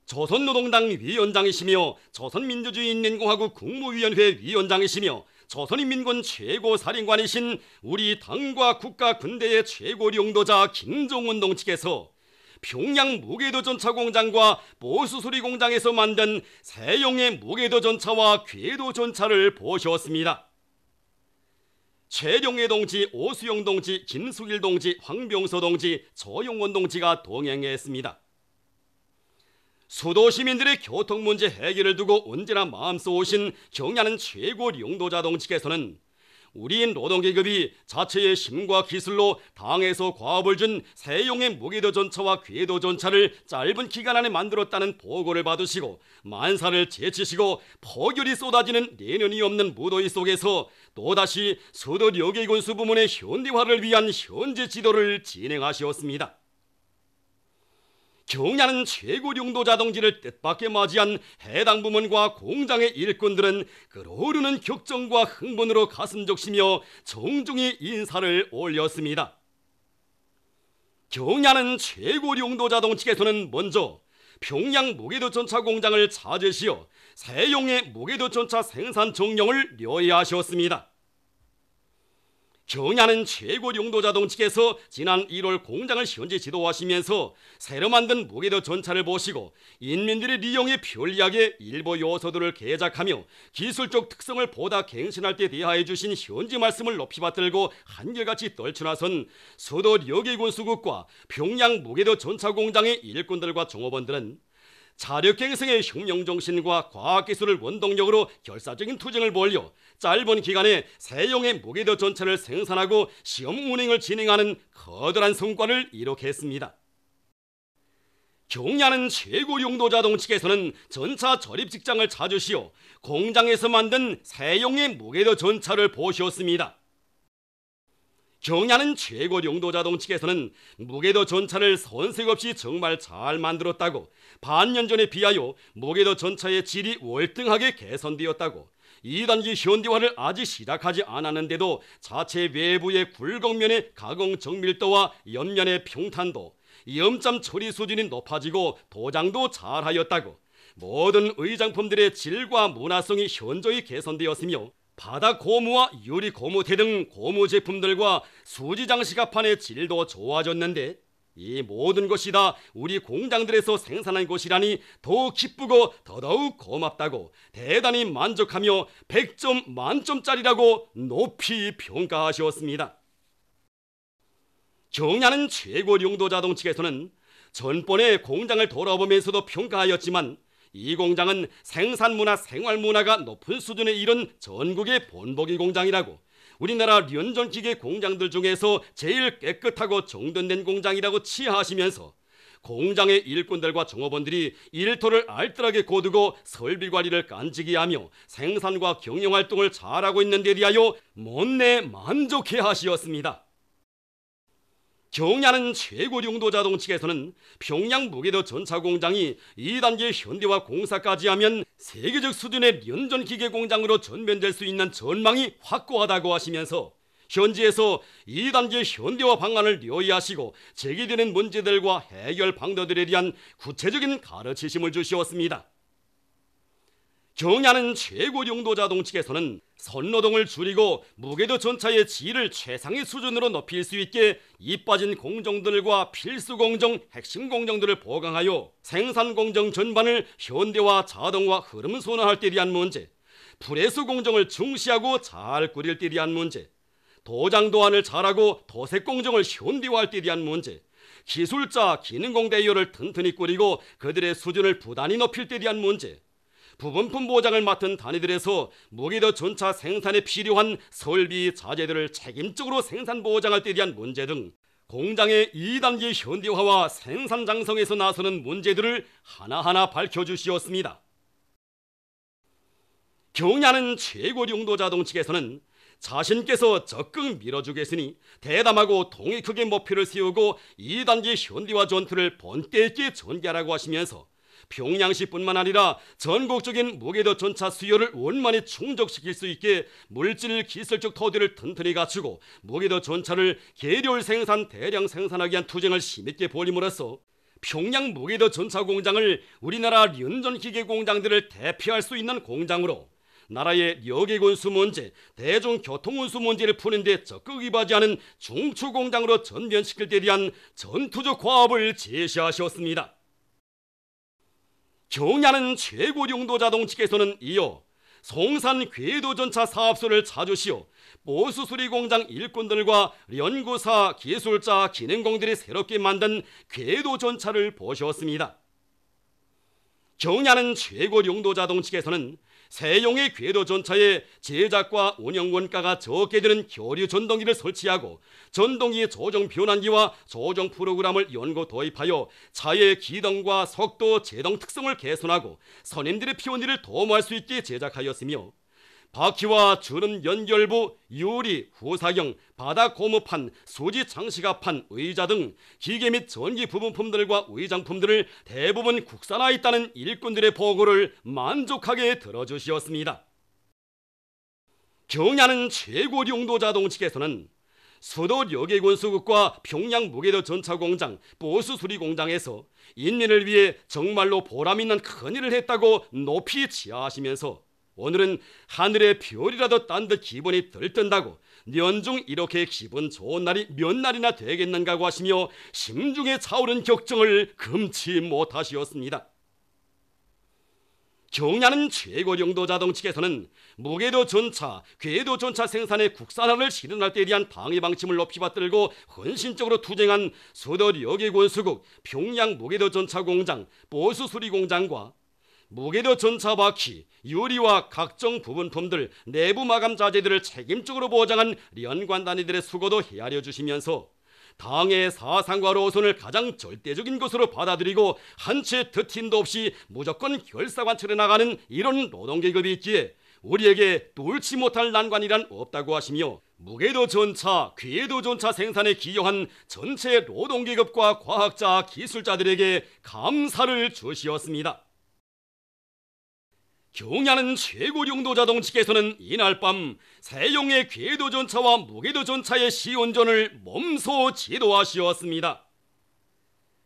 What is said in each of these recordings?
조선노동당 위원장이시며 조선민주주의인민공화국 국무위원회 위원장이시며 조선인민군 최고사령관이신 우리 당과 국가 군대의 최고領導자 김정은 동측에서 평양 무게도 전차 공장과 보수수리 공장에서 만든 세용의 무게도 전차와 궤도 전차를 보셨습니다. 최룡해 동지, 오수영 동지, 김수길 동지, 황병서 동지, 조용원 동지가 동행했습니다. 수도 시민들의 교통 문제 해결을 두고 언제나 마음쏘신 경야는 최고領導자 동측에서는 우리 노동계급이 자체의 힘과 기술로 당에서 과업을 준 세용의 무게도 전차와 궤도 전차를 짧은 기간 안에 만들었다는 보고를 받으시고 만사를 제치시고 포결이 쏟아지는 내년이 없는 무더위 속에서 또다시 수도 여객운수 부문의 현대화를 위한 현재 지도를 진행하시었습니다. 경야는 최고領導자 동지를 뜻밖에 맞이한 해당 부문과 공장의 일꾼들은 끓어오르는 격정과 흥분으로 가슴 적시며 정중히 인사를 올렸습니다. 경야는 최고領導자 동측에서는 먼저 평양 무게도 전차 공장을 찾으시어 세용의 무게도 전차 생산 정령을 료해하셨습니다. 경야는 최고領導자 동측에서 지난 1월 공장을 현지 지도하시면서 새로 만든 무게도 전차를 보시고 인민들의 리용에 편리하게 일부 요소들을 개작하며 기술적 특성을 보다 갱신할 때 대하해 주신 현지 말씀을 높이 받들고 한결같이 떨쳐나선 수도 여객운수국과 평양 무게도 전차 공장의 일꾼들과 종업원들은 자력갱생의 혁명정신과 과학기술을 원동력으로 결사적인 투쟁을 벌여 짧은 기간에 세용의 무게도 전차를 생산하고 시험 운행을 진행하는 커다란 성과를 이룩했습니다. 경야는 최고領導자 동측에서는 전차 조립 직장을 찾으시어 공장에서 만든 세용의 무게도 전차를 보셨습니다. 경야는 최고領導자 동측에서는 무게도 전차를 손색 없이 정말 잘 만들었다고, 반년 전에 비하여 무게도 전차의 질이 월등하게 개선되었다고, 2단계 현대화를 아직 시작하지 않았는데도 자체 외부의 굴곡면의 가공 정밀도와 옆면의 평탄도, 염점 처리 수준이 높아지고 도장도 잘하였다고, 모든 의장품들의 질과 문화성이 현저히 개선되었으며 바닥 고무와 유리 고무대 등 고무 제품들과 수지 장식 합판의 질도 좋아졌는데 이 모든 것이 다 우리 공장들에서 생산한 것이라니 더 기쁘고 더더욱 고맙다고 대단히 만족하며 100점 만점짜리라고 높이 평가하셨습니다. 경야는 최고領導자 동측에서는 전번에 공장을 돌아보면서도 평가하였지만 이 공장은 생산문화, 생활문화가 높은 수준에 이른 전국의 본보기 공장이라고, 우리나라 련전기계 공장들 중에서 제일 깨끗하고 정돈된 공장이라고 치하하시면서 공장의 일꾼들과 종업원들이 일터를 알뜰하게 거두고 설비관리를 깐지게 하며 생산과 경영활동을 잘하고 있는 데 대하여 못내 만족해 하시었습니다. 경야는 최고領導자 동측에서는 평양 무게도 전차 공장이 2단계 현대화 공사까지 하면 세계적 수준의 련전기계 공장으로 전변될 수 있는 전망이 확고하다고 하시면서 현지에서 2단계 현대화 방안을 료해하시고 제기되는 문제들과 해결 방도들에 대한 구체적인 가르치심을 주시었습니다. 경야는 최고領導자 동측에서는 선노동을 줄이고 무게도 전차의 질을 최상의 수준으로 높일 수 있게 이빠진 공정들과 필수 공정, 핵심 공정들을 보강하여 생산 공정 전반을 현대화, 자동화, 흐름 순환할 때 대한 문제, 프레스 공정을 중시하고 잘 꾸릴 때 대한 문제, 도장 도안을 잘하고 도색 공정을 현대화할 때 대한 문제, 기술자, 기능공 대여를 튼튼히 꾸리고 그들의 수준을 부단히 높일 때 대한 문제, 부분품 보장을 맡은 단위들에서 무게도 전차 생산에 필요한 설비, 자재들을 책임적으로 생산 보장할 때 대한 문제 등 공장의 2단계 현대화와 생산 장성에서 나서는 문제들을 하나하나 밝혀주시었습니다. 경야는 최고領導자 동측에서는 자신께서 적극 밀어주겠으니 대담하고 통이 크게 목표를 세우고 2단계 현대화 전투를 본때 있게 전개하라고 하시면서 평양시뿐만 아니라 전국적인 무게도 전차 수요를 원만히 충족시킬 수 있게 물질 기술적 토대를 튼튼히 갖추고 무게도 전차를 계량 생산, 대량 생산하기 위한 투쟁을 힘있게 벌임으로써 평양 무게도 전차 공장을 우리나라 련전 기계 공장들을 대표할 수 있는 공장으로 나라의 여객 운수 문제, 대중교통 운수 문제를 푸는 데 적극 이바지하는 중추 공장으로 전변시킬 데 대한 전투적 과업을 제시하셨습니다. 경야는 최고령도 자동측에서는 이어 송산 궤도전차 사업소를 자주시어 보수수리 공장 일꾼들과 연구사, 기술자, 기능공들이 새롭게 만든 궤도전차를 보셨습니다. 경야는 최고령도 자동측에서는 세용의 궤도전차에 제작과 운영 원가가 적게 드는 교류 전동기를 설치하고 전동기 조정 변환기와 조정 프로그램을 연구 도입하여 차의 기동과 속도, 제동 특성을 개선하고 선임들의 피원일을 도모할 수 있게 제작하였으며 바퀴와 주름 연결부, 유리, 후사형, 바닥 고무판, 수지 장식합판, 의자 등 기계 및 전기 부분품들과 의장품들을 대부분 국산화했다는 일꾼들의 보고를 만족하게 들어주시었습니다. 경야는 최고령도 자동측에서는 수도 여객운수국과 평양 무게도 전차공장, 보수수리공장에서 인민을 위해 정말로 보람있는 큰일을 했다고 높이 치하하시면서 오늘은 하늘의 별이라도 딴 듯 기분이 들뜬다고 년중 이렇게 기분 좋은 날이 몇 날이나 되겠는가고 하시며 심중에 차오른 격정을 금치 못하시었습니다. 경야는 최고령도 자동측에서는 무게도 전차, 궤도 전차 생산의 국산화를 실현할 때에 대한 방해 방침을 높이 받들고 헌신적으로 투쟁한 수도 여객운수국, 평양 무게도 전차 공장, 보수수리 공장과 무게도 전차 바퀴, 유리와 각종 부분품들, 내부 마감 자재들을 책임적으로 보장한 연관 단위들의 수고도 헤아려 주시면서 당의 사상과 노선을 가장 절대적인 것으로 받아들이고 한 채 더팀도 없이 무조건 결사관철해 나가는 이런 노동계급이 있기에 우리에게 뚫지 못할 난관이란 없다고 하시며 무게도 전차, 궤도 전차 생산에 기여한 전체 노동계급과 과학자, 기술자들에게 감사를 주시었습니다. 경야는 최고령도 자동측에서는 이날 밤 세용의 궤도전차와 무궤도전차의 시운전을 몸소 지도하시었습니다.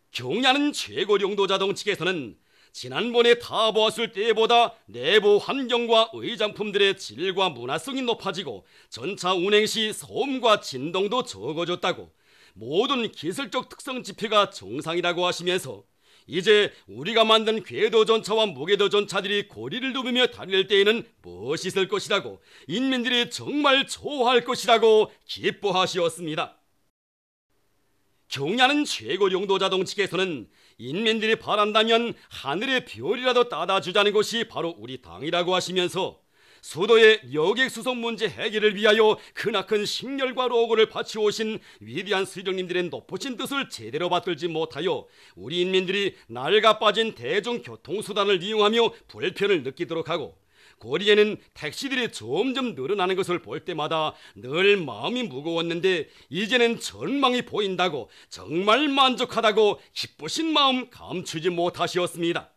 경야는 최고령도 자동측에서는 지난번에 타보았을 때보다 내부 환경과 의장품들의 질과 문화성이 높아지고 전차 운행 시 소음과 진동도 적어졌다고 모든 기술적 특성 지표가 정상이라고 하시면서 이제 우리가 만든 궤도전차와 무궤도전차들이 고리를 누비며 달릴 때에는 멋있을 것이라고 인민들이 정말 좋아할 것이라고 기뻐하시었습니다. 경야는 최고령도 자동측에서는 인민들이 바란다면 하늘의 별이라도 따다 주자는 것이 바로 우리 당이라고 하시면서 수도의 여객 수송 문제 해결을 위하여 크나큰 식렬과 로고를 바치오신 위대한 수령님들의 높으신 뜻을 제대로 받들지 못하여 우리 인민들이 낡아 빠진 대중교통수단을 이용하며 불편을 느끼도록 하고 고리에는 택시들이 점점 늘어나는 것을 볼 때마다 늘 마음이 무거웠는데 이제는 전망이 보인다고 정말 만족하다고 기쁘신 마음 감추지 못하시었습니다.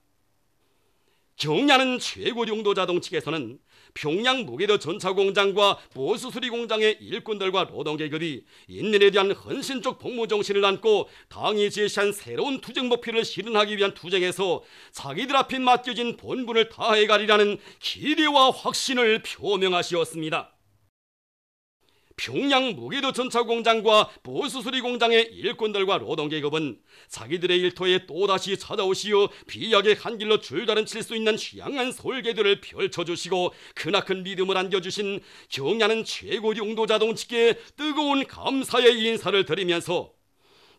경야는 최고령도 자동측에서는 평양 무게도 전차공장과 보수수리공장의 일꾼들과 노동계급이 인민에 대한 헌신적 복무정신을 안고 당이 제시한 새로운 투쟁 목표를 실현하기 위한 투쟁에서 자기들 앞에 맡겨진 본분을 다해가리라는 기대와 확신을 표명하시었습니다. 평양 무게도 전차공장과 보수수리공장의 일꾼들과 노동계급은 자기들의 일터에 또다시 찾아오시어 비약의 한 길로 줄다른 칠 수 있는 취향한 설계들을 펼쳐주시고 크나큰 믿음을 안겨주신 경야는 최고령도 자동측에 뜨거운 감사의 인사를 드리면서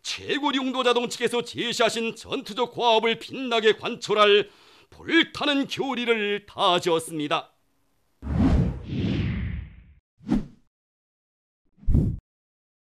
최고령도 자동측에서 제시하신 전투적 과업을 빛나게 관철할 불타는 교리를 다지었습니다.